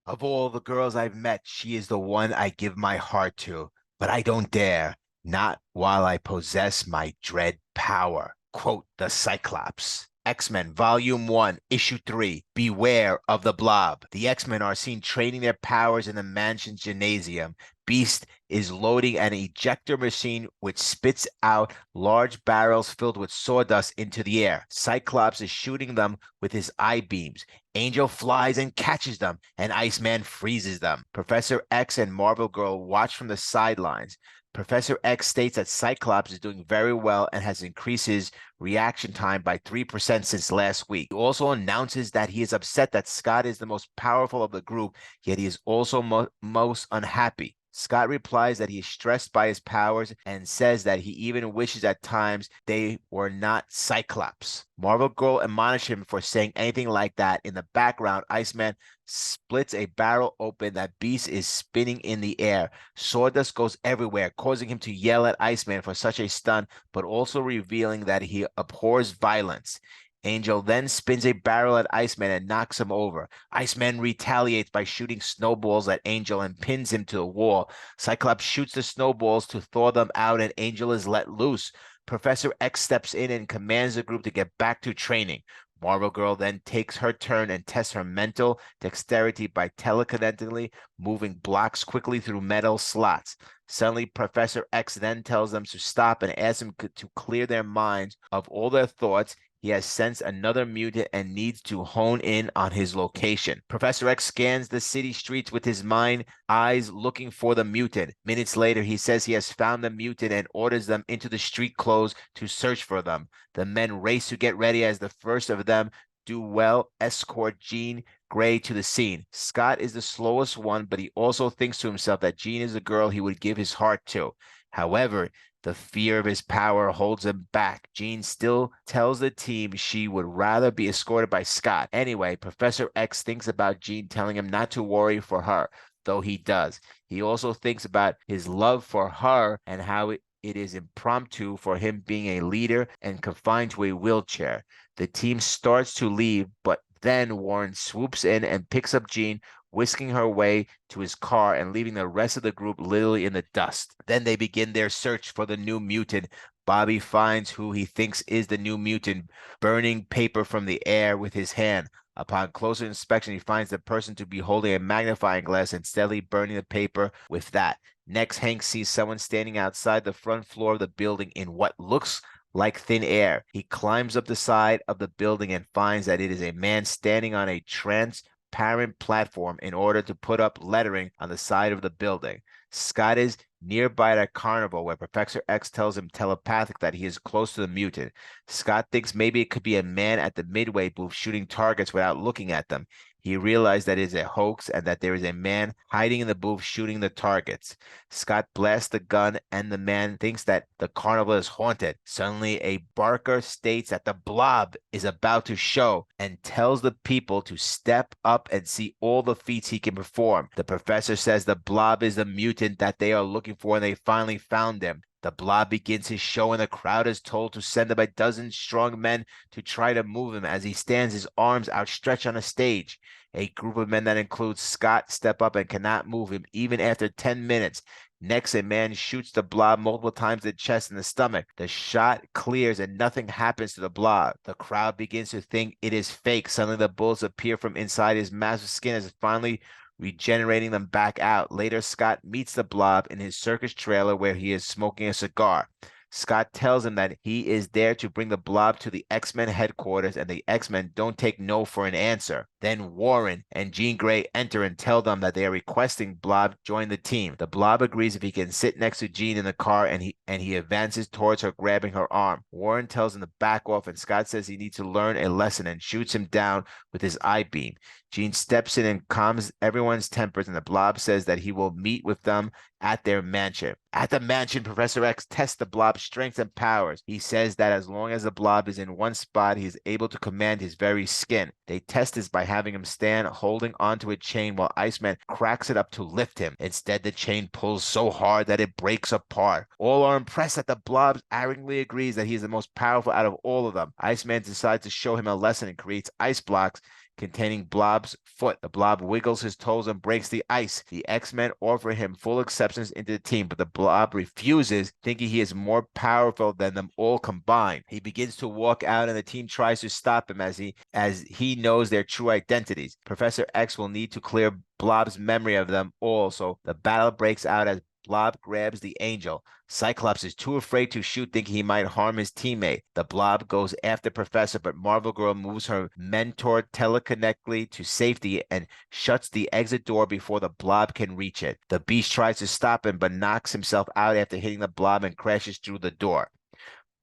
Of all the girls I've met, she is the one I give my heart to, but I don't dare, not while I possess my dread power. Quote the Cyclops. X-Men Volume 1, Issue 3, Beware of the Blob. The X-Men are seen training their powers in the mansion's gymnasium. Beast is loading an ejector machine which spits out large barrels filled with sawdust into the air. Cyclops is shooting them with his eye beams. Angel flies and catches them, and Iceman freezes them. Professor X and Marvel Girl watch from the sidelines. Professor X states that Cyclops is doing very well and has increased his reaction time by 3% since last week. He also announces that he is upset that Scott is the most powerful of the group, yet he is also most unhappy. Scott replies that he is stressed by his powers and says that he even wishes at times they were not Cyclops. Marvel Girl admonishes him for saying anything like that. In the background, Iceman splits a barrel open that Beast is spinning in the air. Sawdust goes everywhere, causing him to yell at Iceman for such a stunt, but also revealing that he abhors violence. Angel then spins a barrel at Iceman and knocks him over. Iceman retaliates by shooting snowballs at Angel and pins him to the wall. Cyclops shoots the snowballs to thaw them out, and Angel is let loose. Professor X steps in and commands the group to get back to training. Marvel Girl then takes her turn and tests her mental dexterity by telekinetically moving blocks quickly through metal slots. Suddenly, Professor X then tells them to stop and asks them to clear their minds of all their thoughts. He has sensed another mutant and needs to hone in on his location. Professor X scans the city streets with his mind eyes looking for the mutant. Minutes later, he says he has found the mutant and orders them into the street clothes to search for them. The men race to get ready as the first of them do well escort Jean Grey to the scene. Scott is the slowest one, but he also thinks to himself that Jean is a girl he would give his heart to. However, the fear of his power holds him back. Jean still tells the team she would rather be escorted by Scott. Anyway, Professor X thinks about Jean telling him not to worry for her, though he does. He also thinks about his love for her and how it is impromptu for him being a leader and confined to a wheelchair. The team starts to leave, but then Warren swoops in and picks up Jean, whisking her way to his car and leaving the rest of the group literally in the dust. Then they begin their search for the new mutant. Bobby finds who he thinks is the new mutant, burning paper from the air with his hand. Upon closer inspection, he finds the person to be holding a magnifying glass and steadily burning the paper with that. Next, Hank sees someone standing outside the front floor of the building in what looks like thin air. He climbs up the side of the building and finds that it is a man standing on a transparent platform in order to put up lettering on the side of the building. Scott is nearby at a carnival where Professor X tells him telepathic that he is close to the mutant. Scott thinks maybe it could be a man at the Midway booth shooting targets without looking at them. He realized that it is a hoax and that there is a man hiding in the booth shooting the targets. Scott blasts the gun and the man thinks that the carnival is haunted. Suddenly, a barker states that the Blob is about to show and tells the people to step up and see all the feats he can perform. The professor says the Blob is the mutant that they are looking for and they finally found him. The Blob begins his show, and the crowd is told to send up a dozen strong men to try to move him as he stands his arms outstretched on a stage. A group of men that includes Scott step up and cannot move him even after 10 minutes. Next, a man shoots the Blob multiple times in the chest and the stomach. The shot clears and nothing happens to the Blob. The crowd begins to think it is fake. Suddenly, the bullets appear from inside his massive skin as finally regenerating them back out. Later, Scott meets the Blob in his circus trailer where he is smoking a cigar. Scott tells him that he is there to bring the Blob to the X-Men headquarters, and the X-Men don't take no for an answer. Then Warren and Jean Grey enter and tell them that they are requesting Blob join the team. The Blob agrees if he can sit next to Jean in the car, and he advances towards her, grabbing her arm. Warren tells him to back off, and Scott says he needs to learn a lesson and shoots him down with his eye beam. Jean steps in and calms everyone's tempers, and the Blob says that he will meet with them at their mansion. At the mansion, Professor X tests the Blob's strength and powers. He says that as long as the Blob is in one spot, he is able to command his very skin. They test this by having him stand holding onto a chain while Iceman cracks it up to lift him. Instead, the chain pulls so hard that it breaks apart. All are impressed that the Blob arrogantly agrees that he is the most powerful out of all of them. Iceman decides to show him a lesson and creates ice blocks containing Blob's foot. The Blob wiggles his toes and breaks the ice. The X-Men offer him full acceptance into the team, but the Blob refuses, thinking he is more powerful than them all combined. He begins to walk out, and the team tries to stop him as he knows their true identities. Professor X will need to clear Blob's memory of them all, so the battle breaks out as Blob grabs the Angel. Cyclops is too afraid to shoot, thinking he might harm his teammate. The Blob goes after Professor, but Marvel Girl moves her mentor telekinetically to safety and shuts the exit door before the Blob can reach it. The Beast tries to stop him, but knocks himself out after hitting the Blob and crashes through the door.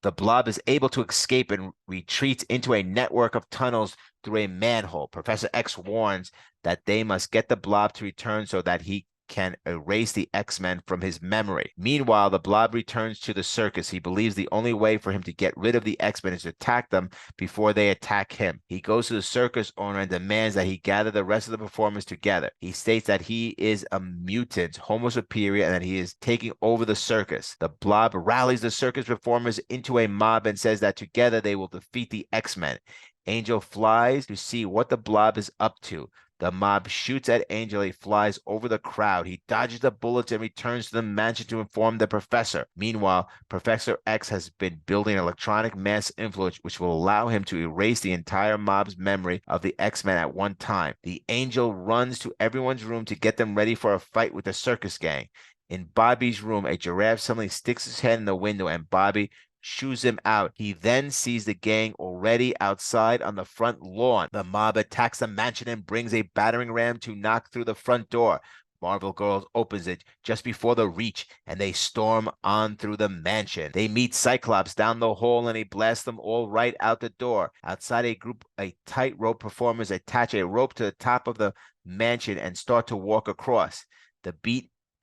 The Blob is able to escape and retreats into a network of tunnels through a manhole. Professor X warns that they must get the Blob to return so that he can erase the X-Men from his memory. Meanwhile, the Blob returns to the circus. He believes the only way for him to get rid of the X-Men is to attack them before they attack him. He goes to the circus owner and demands that he gather the rest of the performers together. He states that he is a mutant, homo superior, and that he is taking over the circus. The Blob rallies the circus performers into a mob and says that together they will defeat the X-Men. Angel flies to see what the Blob is up to. The mob shoots at Angel. He flies over the crowd. He dodges the bullets and returns to the mansion to inform the professor. Meanwhile, Professor X has been building electronic mass influence, which will allow him to erase the entire mob's memory of the X-Men at one time. The Angel runs to everyone's room to get them ready for a fight with the circus gang. In Bobby's room, a giraffe suddenly sticks his head in the window, and Bobby shoos him out. He then sees the gang already outside on the front lawn. The mob attacks the mansion and brings a battering ram to knock through the front door. Marvel Girls opens it just before the reach, and they storm on through the mansion. They meet Cyclops down the hall, and he blasts them all right out the door. Outside, a group of tightrope performers attach a rope to the top of the mansion and start to walk across. The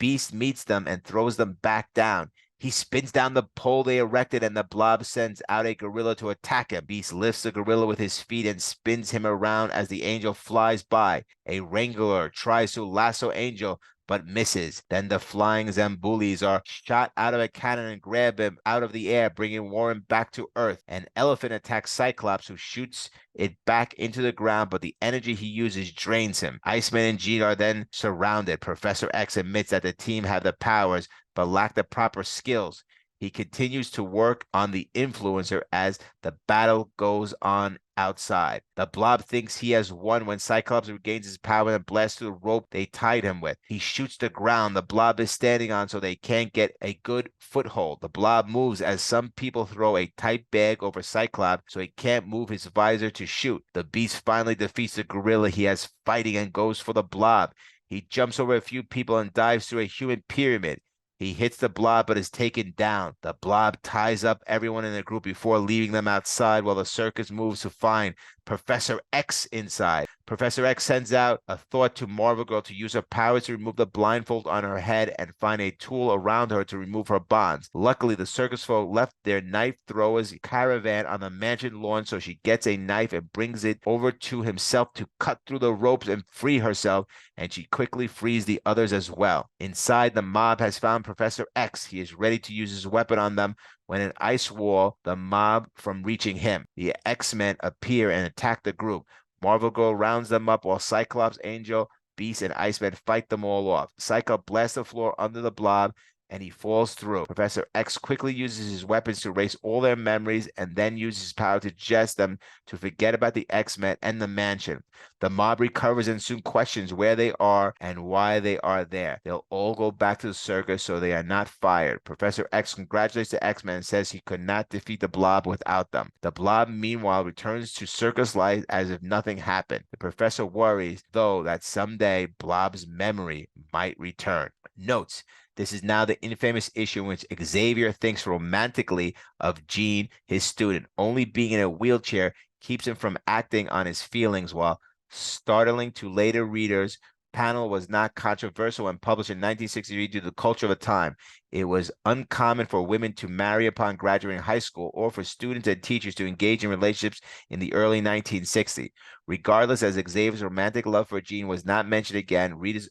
Beast meets them and throws them back down. He spins down the pole they erected, and the Blob sends out a gorilla to attack him. Beast lifts the gorilla with his feet and spins him around as the Angel flies by. A Wrangler tries to lasso Angel, but misses. Then the flying Zambulis are shot out of a cannon and grab him out of the air, bringing Warren back to Earth. An elephant attacks Cyclops, who shoots it back into the ground, but the energy he uses drains him. Iceman and Jean are then surrounded. Professor X admits that the team have the powers, but lack the proper skills. He continues to work on the influencer as the battle goes on outside. The Blob thinks he has won when Cyclops regains his power and blasts through the rope they tied him with. He shoots the ground the Blob is standing on so they can't get a good foothold. The Blob moves as some people throw a tight bag over Cyclops so he can't move his visor to shoot. The Beast finally defeats the gorilla he has fighting and goes for the Blob. He jumps over a few people and dives through a human pyramid. He hits the Blob but is taken down. The Blob ties up everyone in the group before leaving them outside while the circus moves to find Professor X inside. Professor X sends out a thought to Marvel Girl to use her powers to remove the blindfold on her head and find a tool around her to remove her bonds. Luckily, the circus folk left their knife throwers caravan on the mansion lawn, so she gets a knife and brings it over to himself to cut through the ropes and free herself, and she quickly frees the others as well. Inside, the mob has found Professor X. He is ready to use his weapon on them when an ice wall the mob from reaching him. The X-Men appear and attack the group. Marvel Girl rounds them up while Cyclops, Angel, Beast, and Iceman fight them all off. Cyclops blasts the floor under the Blob, and he falls through. Professor X quickly uses his weapons to erase all their memories and then uses his power to suggest them to forget about the X-Men and the mansion. The mob recovers and soon questions where they are and why they are there. They'll all go back to the circus so they are not fired. Professor X congratulates the X-Men and says he could not defeat the Blob without them. The Blob, meanwhile, returns to circus life as if nothing happened. The professor worries, though, that someday Blob's memory might return. Notes: this is now the infamous issue in which Xavier thinks romantically of Jean, his student. Only being in a wheelchair keeps him from acting on his feelings, while startling to later readers, panel was not controversial when published in 1963 due to the culture of the time. It was uncommon for women to marry upon graduating high school or for students and teachers to engage in relationships in the early 1960s. Regardless, as Xavier's romantic love for Jean was not mentioned again, readers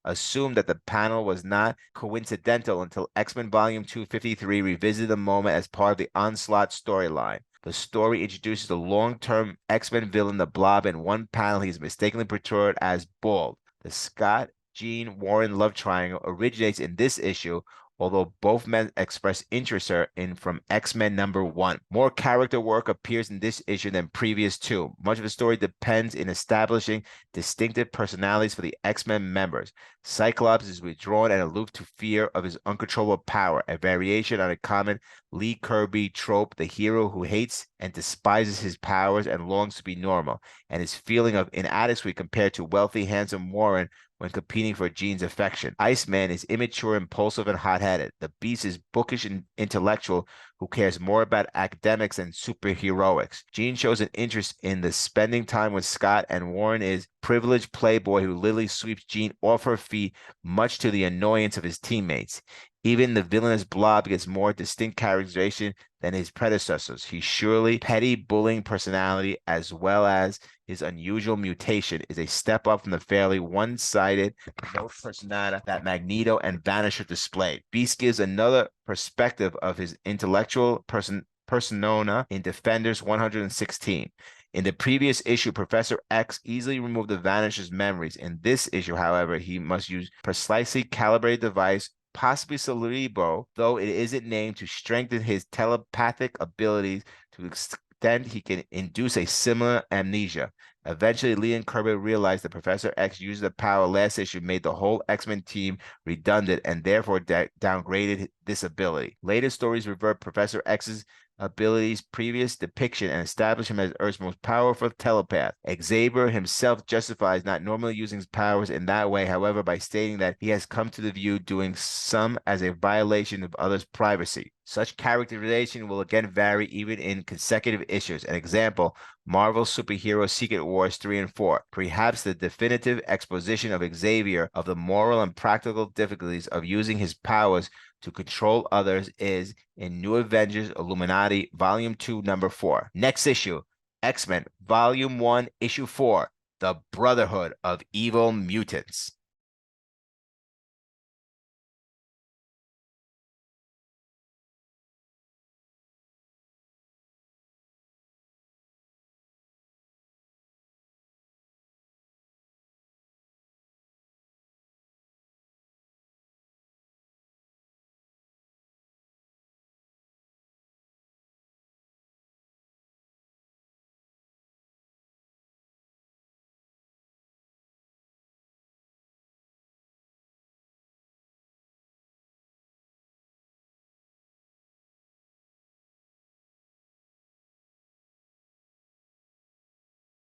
assumed that the panel was not coincidental until X-Men Volume 253 revisited the moment as part of the Onslaught storyline. The story introduces the long-term X-Men villain, the Blob. In one panel, he's mistakenly portrayed as bald. The Scott Jean Warren love triangle originates in this issue, although both men express interest in from X-Men #1. More character work appears in this issue than previous two. Much of the story depends in establishing distinctive personalities for the X-Men members. Cyclops is withdrawn and aloof to fear of his uncontrollable power, a variation on a common Lee Kirby trope, the hero who hates and despises his powers and longs to be normal, and his feeling of inadequacy compared to wealthy, handsome Warren when competing for Jean's affection. Iceman is immature, impulsive, and hot-headed. The Beast is bookish and intellectual who cares more about academics than superheroics. Jean shows an interest in the spending time with Scott, and Warren is privileged playboy who literally sweeps Jean off her feet, much to the annoyance of his teammates. Even the villainous Blob gets more distinct characterization than his predecessors. His surely petty bullying personality, as well as his unusual mutation, is a step up from the fairly one-sided no personality that Magneto and Vanisher displayed. Beast gives another perspective of his intellectual persona in Defenders 116. In the previous issue, Professor X easily removed the Vanisher's memories. In this issue, however, he must use precisely calibrated device, possibly Cerebro, though it isn't named, to strengthen his telepathic abilities to the extent he can induce a similar amnesia. Eventually, Lee and Kirby realized that Professor X using the power last issue made the whole X-Men team redundant and therefore downgraded this ability. Later stories revert Professor X's abilities' previous depiction and establish him as Earth's most powerful telepath. Xavier himself justifies not normally using his powers in that way, however, by stating that he has come to the view doing some as a violation of others' privacy. Such characterization will again vary even in consecutive issues. An example, Marvel Superhero Secret Wars 3 and 4. Perhaps the definitive exposition of Xavier of the moral and practical difficulties of using his powers to control others is in New Avengers Illuminati, Volume 2, Number 4. Next issue, X-Men, Volume 1, Issue 4, The Brotherhood of Evil Mutants.